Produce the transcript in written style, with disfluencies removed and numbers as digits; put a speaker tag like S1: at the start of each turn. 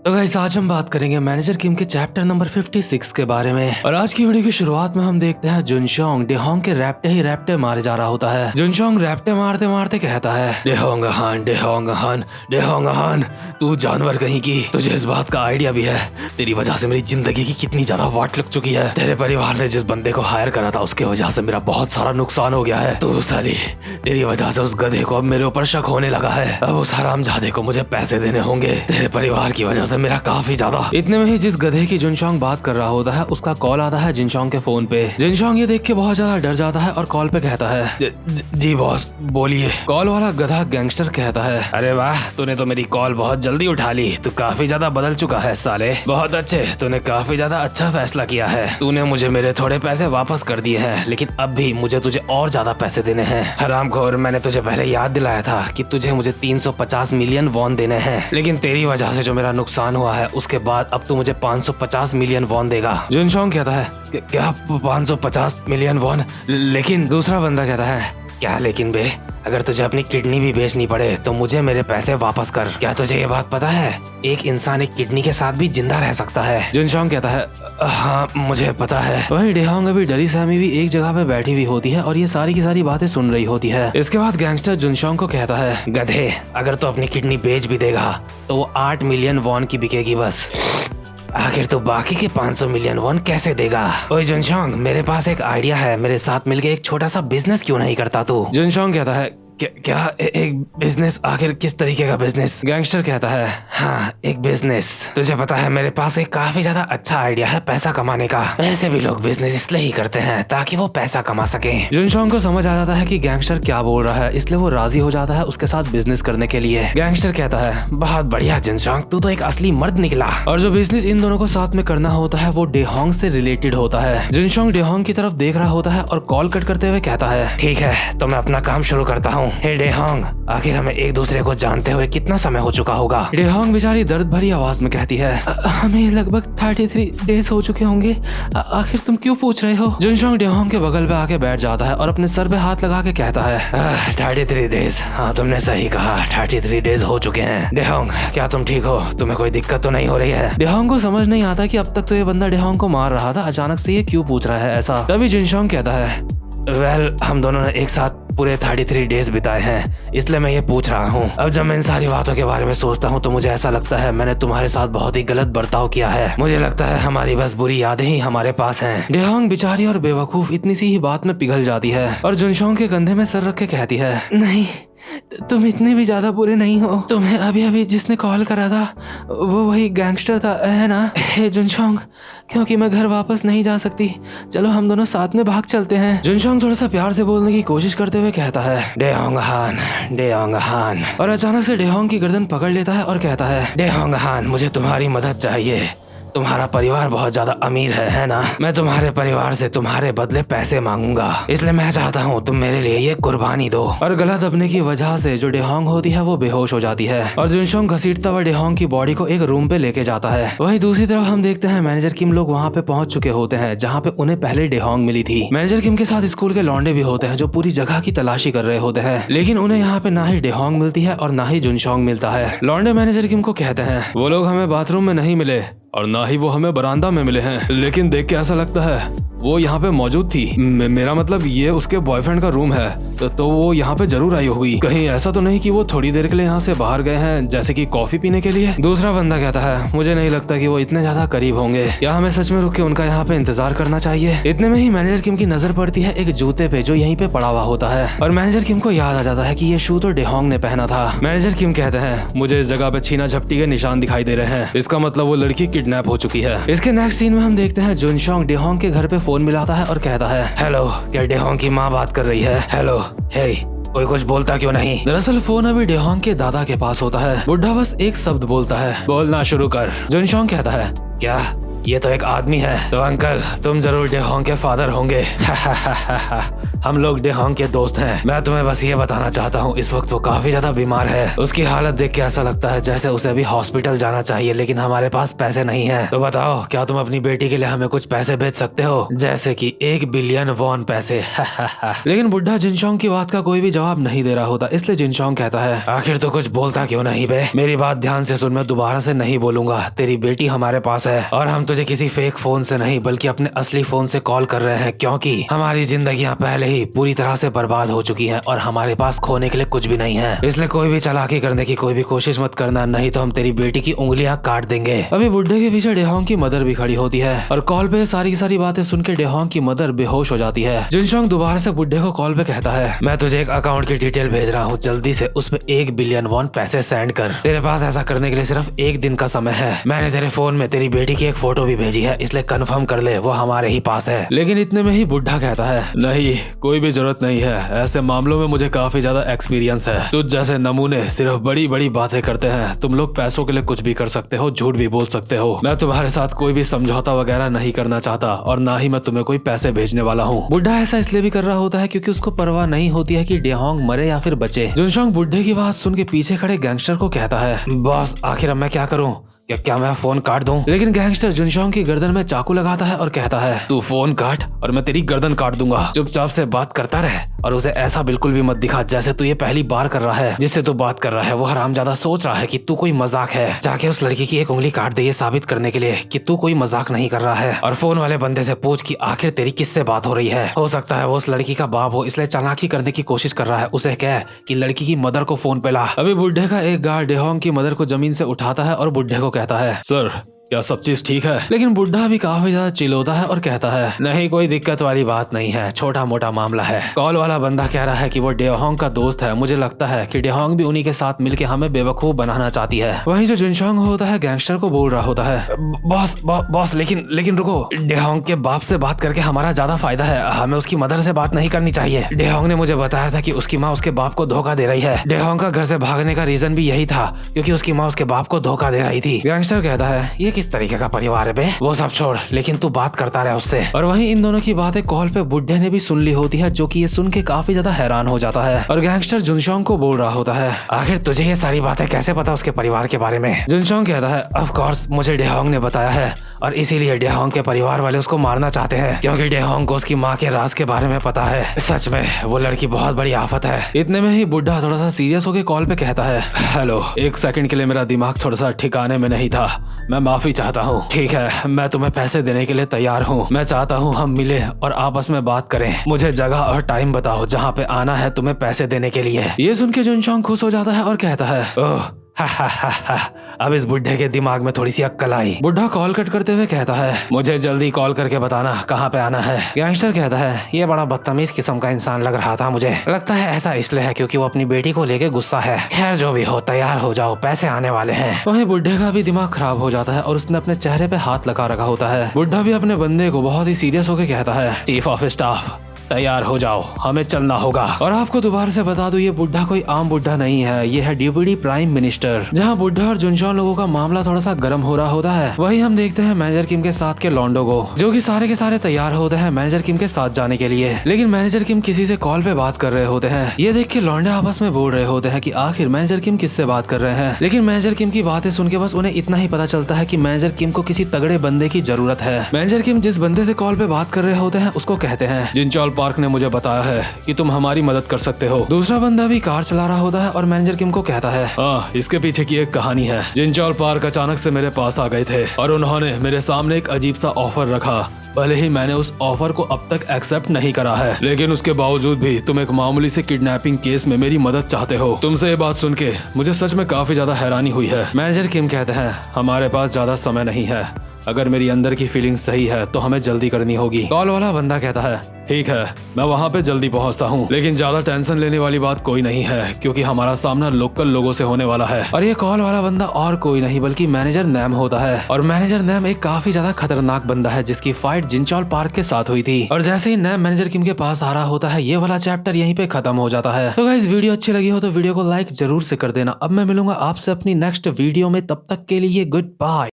S1: तो गाइस आज हम बात करेंगे मैनेजर किम के चैप्टर नंबर 56 के बारे में। और आज की वीडियो की शुरुआत में हम देखते हैं जुनशोंग डेहोंग के रैप्टे ही रैप्टे मारे जा रहा होता है। जुनशोंग रैप्टे मारते मारते कहता है, डेहोंग हान डेहोंग हान डेहोंग हान, तू जानवर कहीं की, तुझे इस बात का आइडिया भी है तेरी वजह से मेरी जिंदगी की कितनी ज्यादा वाट लग चुकी है। तेरे परिवार ने जिस बंदे को हायर करा था उसके वजह से मेरा बहुत सारा नुकसान हो गया है। तू साली, तेरी वजह से उस गधे को अब मेरे ऊपर शक होने लगा है। अब उस हरामजादे को मुझे पैसे देने होंगे तेरे परिवार की वजह से मेरा काफी ज्यादा। इतने में ही जिस गधे की जुनशोंग बात कर रहा होता है उसका कॉल आता है जिनशोंग के फोन पे। जिनशोंग ये देख के बहुत ज्यादा डर जाता है और कॉल पे कहता है, जी बॉस बोलिए। कॉल वाला गधा गैंगस्टर कहता है, अरे वाह, तूने तो मेरी कॉल बहुत जल्दी उठा ली, तू काफी ज्यादा बदल चुका है साले, बहुत अच्छे, तूने काफी ज्यादा अच्छा फैसला किया है। तूने मुझे मेरे थोड़े पैसे वापस कर दिए हैं, लेकिन अब भी मुझे तुझे और ज्यादा पैसे देने हैं। हरामखोर, मैंने तुझे पहले याद दिलाया था कि तुझे मुझे 350 मिलियन वॉन देने हैं, लेकिन तेरी वजह से जो मेरा नुकसान हुआ है उसके बाद अब तू मुझे 550 मिलियन वॉन देगा। जुनशोंग कहता है, क्या 550 मिलियन वॉन? लेकिन दूसरा बंदा कहता है, क्या लेकिन बे, अगर तुझे अपनी किडनी भी बेचनी पड़े तो मुझे मेरे पैसे वापस कर। क्या तुझे ये बात पता है, एक इंसान एक किडनी के साथ भी जिंदा रह सकता है? जुनशोंग कहता है, हाँ मुझे पता है। वहीं डेहोंग अभी डरी सहमी भी एक जगह पे बैठी हुई होती है और ये सारी की सारी बातें सुन रही होती है। इसके बाद गैंगस्टर जुनशोंग को कहता है, गधे, अगर तू अपनी किडनी बेच भी देगा तो वो 8 मिलियन वॉन की बिकेगी बस। आखिर तो बाकी के 500 मिलियन वॉन कैसे देगा? ओए जुनशोंग, मेरे पास एक आइडिया है, मेरे साथ मिलके एक छोटा सा बिजनेस क्यों नहीं करता तू? जुनशोंग कहता है, क्या एक बिजनेस? आखिर किस तरीके का बिजनेस? गैंगस्टर कहता है, हाँ एक बिजनेस। तुझे पता है मेरे पास एक काफी ज्यादा अच्छा आइडिया है पैसा कमाने का। वैसे भी लोग बिजनेस इसलिए ही करते हैं ताकि वो पैसा कमा सके। जुनशोंग को समझ आ जाता है कि गैंगस्टर क्या बोल रहा है, इसलिए वो राजी हो जाता है उसके साथ बिजनेस करने के लिए। गैंगस्टर कहता है, बहुत बढ़िया जुनशोंग, तू तो एक असली मर्द निकला। और जो बिजनेस इन दोनों को साथ में करना होता है वो डेहोंग से रिलेटेड होता है। जुनशोंग डेहोंग की तरफ देख रहा होता है और कॉल कट करते हुए कहता है, ठीक है तो मैं अपना काम शुरू करता हूँ। हे डेहोंग, आखिर हमें एक दूसरे को जानते हुए कितना समय हो चुका होगा? डेहोंग बेचारी दर्द भरी आवाज में कहती है, हमें लगभग 33 डेज हो चुके होंगे। आखिर तुम क्यों पूछ रहे हो? जुनशोंग डेहोंग के बगल पे आके बैठ जाता है और अपने सर पे हाथ लगा के कहता है, 33 डेज, हाँ तुमने सही कहा, 33 डेज हो चुके हैं। डेहोंग, क्या तुम ठीक हो? तुम्हें कोई दिक्कत तो नहीं हो रही है? डेहोंग को समझ नहीं आता कि अब तक तो ये बंदा डेहोंग को मार रहा था, अचानक से ये क्यों पूछ रहा है ऐसा। तभी जुनशोंग कहता है, वेल, हम दोनों ने एक साथ पूरे 33 डेज बिताए हैं, इसलिए मैं ये पूछ रहा हूँ। अब जब मैं इन सारी बातों के बारे में सोचता हूँ तो मुझे ऐसा लगता है मैंने तुम्हारे साथ बहुत ही गलत बर्ताव किया है। मुझे लगता है हमारी बस बुरी यादें ही हमारे पास हैं। डेहोंग बेचारी और बेवकूफ इतनी सी ही बात में पिघल जाती है और जुनशोंग के कंधे में सर रख के कहती है, नहीं तुम इतने भी ज्यादा बुरे नहीं हो। तुम्हें अभी अभी जिसने कॉल करा था वो वही गैंगस्टर था, है ना? हे जुनशोंग, क्योंकि मैं घर वापस नहीं जा सकती, चलो हम दोनों साथ में भाग चलते हैं। जुनशोंग थोड़ा सा प्यार से बोलने की कोशिश करते हुए कहता है, डेहोंग हान डेहोंग हान। और अचानक से डेहोंग की गर्दन पकड़ लेता है और कहता है, डेहोंग हान, मुझे तुम्हारी मदद चाहिए। तुम्हारा परिवार बहुत ज्यादा अमीर है ना? मैं तुम्हारे परिवार से तुम्हारे बदले पैसे मांगूंगा, इसलिए मैं चाहता हूँ तुम मेरे लिए ये कुर्बानी दो। और गला दबने की वजह से जो डेहोंग होती है वो बेहोश हो जाती है और जुनशोंग घसीटता हुआ डेहोंग की बॉडी को एक रूम पे लेके जाता है। वहीं दूसरी तरफ हम देखते हैं मैनेजर किम लोग वहाँ पे पहुंच चुके होते हैं जहाँ पे उन्हें पहले डेहोंग मिली थी। मैनेजर किम के साथ स्कूल के लौंडे भी होते हैं जो पूरी जगह की तलाशी कर रहे होते हैं, लेकिन उन्हें यहाँ पे ना ही डेहोंग मिलती है और ना ही जुनशोंग मिलता है। लौंडे मैनेजर किम को कहते हैं, वो लोग हमें बाथरूम में नहीं मिले और ना ही वो हमें बरामदा में मिले हैं, लेकिन देख के ऐसा लगता है वो यहाँ पे मौजूद थी। मेरा मतलब ये उसके बॉयफ्रेंड का रूम है, तो वो यहाँ पे जरूर आई होगी। कहीं ऐसा तो नहीं कि वो थोड़ी देर के लिए यहाँ से बाहर गए हैं, जैसे कि कॉफी पीने के लिए? दूसरा बंदा कहता है, मुझे नहीं लगता कि वो इतने ज्यादा करीब होंगे, या हमें सच में रुक के उनका यहाँ पे इंतजार करना चाहिए। इतने में ही मैनेजर किम की नजर पड़ती है एक जूते पे जो यहीं पे पड़ा हुआ होता है और मैनेजर किम को याद आ जाता है कि ये शू तो डेहोंग ने पहना था। मैनेजर किम कहते हैं, मुझे इस जगह पे छीना झपटी के निशान दिखाई दे रहे हैं, इसका मतलब वो लड़की किडनैप हो चुकी है। इसके नेक्स्ट सीन में हम देखते हैं जुनशोंग डेहोंग के घर पे फोन मिलाता है और कहता है, हेलो, क्या डेहोंग की माँ बात कर रही है? हेलो, हे, कोई कुछ बोलता क्यों नहीं? दरअसल फोन अभी डेहोंग के दादा के पास होता है। बुढ़ा बस एक शब्द बोलता है, बोलना शुरू कर। जुनशोंग कहता है, क्या ये तो एक आदमी है। तो अंकल तुम जरूर डेहोंग के फादर होंगे। हम लोग डेहोंग के दोस्त हैं। मैं तुम्हें बस ये बताना चाहता हूँ, इस वक्त वो काफी ज्यादा बीमार है। उसकी हालत देख के ऐसा लगता है जैसे उसे अभी हॉस्पिटल जाना चाहिए, लेकिन हमारे पास पैसे नहीं है। तो बताओ क्या तुम अपनी बेटी के लिए हमें कुछ पैसे भेज सकते हो, जैसे कि 1 बिलियन वॉन पैसे। लेकिन बुढ़ा जिनशोंग की बात का कोई भी जवाब नहीं दे रहा होता, इसलिए जिनशोंग कहता है आखिर तो कुछ बोलता क्यों नहीं बे। मेरी बात ध्यान से सुन, मैं दोबारा से नहीं बोलूंगा। तेरी बेटी हमारे पास है और हम तुझे किसी फेक फोन से नहीं बल्कि अपने असली फोन से कॉल कर रहे हैं, क्योंकि हमारी जिंदगियां पहले ही पूरी तरह से बर्बाद हो चुकी हैं और हमारे पास खोने के लिए कुछ भी नहीं है। इसलिए कोई भी चालाकी करने की कोई भी कोशिश मत करना, नहीं तो हम तेरी बेटी की उंगलियां काट देंगे। अभी बुड्ढे के पीछे डेहोंग की मदर भी खड़ी होती है और कॉल पे सारी की सारी बातें सुन के डेहोंग की मदर बेहोश हो जाती है। जिनशोंग दोबारा से बुड्ढे को कॉल पे कहता है मैं तुझे एक अकाउंट की डिटेल भेज रहा हूँ, जल्दी से उस पे 1 बिलियन वॉन पैसे सेंड कर। तेरे पास ऐसा करने के लिए सिर्फ 1 दिन का समय है। मैंने तेरे फोन में तेरी बेटी की एक फोटो भी भेजी है, इसलिए कंफर्म कर ले वो हमारे ही पास है। लेकिन इतने में ही बुड्ढा कहता है नहीं, कोई भी जरूरत नहीं है, ऐसे मामलों में मुझे काफी ज्यादा एक्सपीरियंस है। तुझ जैसे नमूने सिर्फ बड़ी बड़ी बातें करते हैं। तुम लोग पैसों के लिए कुछ भी कर सकते हो, झूठ भी बोल सकते हो। मैं तुम्हारे साथ कोई भी समझौता वगैरह नहीं करना चाहता और ना ही मैं तुम्हें कोई पैसे भेजने वाला हूँ। बुड्ढा ऐसा इसलिए भी कर रहा होता है क्योंकि उसको परवाह नहीं होती है कि डेहोंग मरे या फिर बचे। जिनशोंग बुड्ढे की बात सुन के पीछे खड़े गैंगस्टर को कहता है बॉस आखिर अब मैं क्या करूँ, क्या मैं फोन काट दूं? लेकिन गैंगस्टर जिनशोंग की गर्दन में चाकू लगाता है और कहता है तू फोन काट और मैं तेरी गर्दन काट दूंगा। चुपचाप से बात करता रहे और उसे ऐसा बिल्कुल भी मत दिखा जैसे तू ये पहली बार कर रहा है। जिससे तू बात कर रहा है वो हरामजादा सोच रहा है कि तू कोई मजाक है। जाके उस लड़की की एक उंगली काट दे, ये साबित करने के लिए कि तू कोई मजाक नहीं कर रहा है। और फोन वाले बंदे से पूछ कि आखिर तेरी किससे बात हो रही है। हो सकता है वो उस लड़की का बाप हो, इसलिए चालाकी करने की कोशिश कर रहा है। उसे कह कि लड़की की मदर को फोन पे ला। अभी बुड्ढे का एक गार्ड डेहोंग की मदर को जमीन से उठाता है और बुड्ढे को कहता है सर क्या सब चीज ठीक है? लेकिन बुड्ढा भी काफी ज्यादा चिल्लाता है और कहता है नहीं, कोई दिक्कत वाली बात नहीं है, छोटा मोटा मामला है। कॉल वाला बंदा कह रहा है कि वो डेहोंग का दोस्त है। मुझे लगता है कि डेहोंग भी उन्हीं के साथ मिलके हमें बेवकूफ बनाना चाहती है। वहीं जो जिनशोंग होता है गैंगस्टर को बोल रहा होता है बॉस लेकिन रुको, डेहोंग के बाप से बात करके हमारा ज्यादा फायदा है। हमें उसकी मदर से बात नहीं करनी चाहिए। डेहोंग ने मुझे बताया था कि उसकी माँ उसके बाप को धोखा दे रही है। डेहोंग का घर से भागने का रीजन भी यही था क्योंकि उसकी माँ उसके बाप को धोखा दे रही थी। गैंगस्टर कहता है ये किस तरीके का परिवार है बे? वो सब छोड़, लेकिन तू बात करता रहे उससे। और वहीं इन दोनों की बातें कॉल पे बुड्ढे ने भी सुन ली होती है, जो कि ये सुन के काफी ज्यादा हैरान हो जाता है। और गैंगस्टर जिनशोंग को बोल रहा होता है आखिर तुझे ये सारी बातें कैसे पता उसके परिवार के बारे में? जिनशोंग कहता है ऑफ कोर्स मुझे डेहोंग ने बताया है और इसीलिए डेहोंग के परिवार वाले उसको मारना चाहते हैं क्योंकि डेहोंग को उसकी माँ के राज के बारे में पता है। सच में वो लड़की बहुत बड़ी आफत है। इतने में ही बुड्ढा थोड़ा सा सीरियस होकर कॉल पे कहता है हेलो, 1 सेकंड के लिए मेरा दिमाग थोड़ा सा ठिकाने में नहीं था, मैं माफी चाहता हूँ। ठीक है, मैं तुम्हें पैसे देने के लिए तैयार हूँ। मैं चाहता हूँ हम मिले और आपस में बात करें। मुझे जगह और टाइम बताओ जहाँ पे आना है तुम्हें पैसे देने के लिए। ये सुन के जिनशोंग खुश हो जाता है और कहता है ओह अब इस बुड्ढे के दिमाग में थोड़ी सी अक्ल आई। बुड्ढा कॉल कट करते हुए कहता है मुझे जल्दी कॉल करके बताना कहाँ पे आना है। गैंगस्टर कहता है ये बड़ा बदतमीज किस्म का इंसान लग रहा था मुझे। लगता है ऐसा इसलिए है क्योंकि वो अपनी बेटी को लेके गुस्सा है। खैर जो भी हो, तैयार हो जाओ, पैसे आने वाले हैं। वहीं बुड्ढे का भी दिमाग खराब हो जाता है और उसने अपने चेहरे पे हाथ लगा रखा होता है। बुड्ढा भी अपने बंदे को बहुत ही सीरियस होकर कहता है चीफ ऑफ स्टाफ तैयार हो जाओ, हमें चलना होगा। और आपको दोबारा से बता दूं ये बुड्ढा कोई आम बुड्ढा नहीं है, ये है डिप्टी प्राइम मिनिस्टर। जहां बुड्ढा और जिनशोंग लोगों का मामला थोड़ा सा गर्म हो रहा होता है, वहीं हम देखते हैं मैनेजर किम के साथ के लॉन्डो को, जो कि सारे के सारे तैयार होते हैं मैनेजर किम के साथ जाने के लिए। लेकिन मैनेजर किम किसी से कॉल पे बात कर रहे होते हैं। ये देख के लॉन्डे आपस में बोल रहे होते हैं कि आखिर मैनेजर किम किससे बात कर रहे हैं। लेकिन मैनेजर किम की बातें सुन के बस उन्हें इतना ही पता चलता है कि मैनेजर किम को किसी तगड़े बंदे की जरूरत है। मैनेजर किम जिस बंदे से कॉल पे बात कर रहे होते हैं उसको कहते हैं जिनचोल पार्क ने मुझे बताया है कि तुम हमारी मदद कर सकते हो। दूसरा बंदा भी कार चला रहा होता है और मैनेजर किम को कहता है इसके पीछे की एक कहानी है। जिनचोल पार्क अचानक से मेरे पास आ गए थे और उन्होंने मेरे सामने एक अजीब सा ऑफर रखा। भले ही मैंने उस ऑफर को अब तक एक्सेप्ट नहीं करा है, लेकिन उसके बावजूद भी तुम एक मामूली से किडनैपिंग केस में मेरी मदद चाहते हो। तुमसे ये बात सुन के मुझे सच में काफी ज्यादा हैरानी हुई है। मैनेजर किम कहते हैं हमारे पास ज्यादा समय नहीं है, अगर मेरी अंदर की फीलिंग सही है तो हमें जल्दी करनी होगी। कॉल वाला बंदा कहता है ठीक है, मैं वहाँ पे जल्दी पहुँचता हूँ, लेकिन ज्यादा टेंशन लेने वाली बात कोई नहीं है क्योंकि हमारा सामना लोकल लोगों से होने वाला है। और ये कॉल वाला बंदा और कोई नहीं बल्कि मैनेजर नैम होता है। और मैनेजर नैम एक काफी ज्यादा खतरनाक बंदा है जिसकी फाइट जिनचोल पार्क के साथ हुई थी। और जैसे ही नैम मैनेजर किम के पास आ रहा होता है, ये वाला चैप्टर यहीं पे खत्म हो जाता है। तो गाइस वीडियो अच्छी लगी हो तो वीडियो को लाइक जरूर से कर देना। अब मैं मिलूंगा आपसे अपनी नेक्स्ट वीडियो में, तब तक के लिए गुड बाय।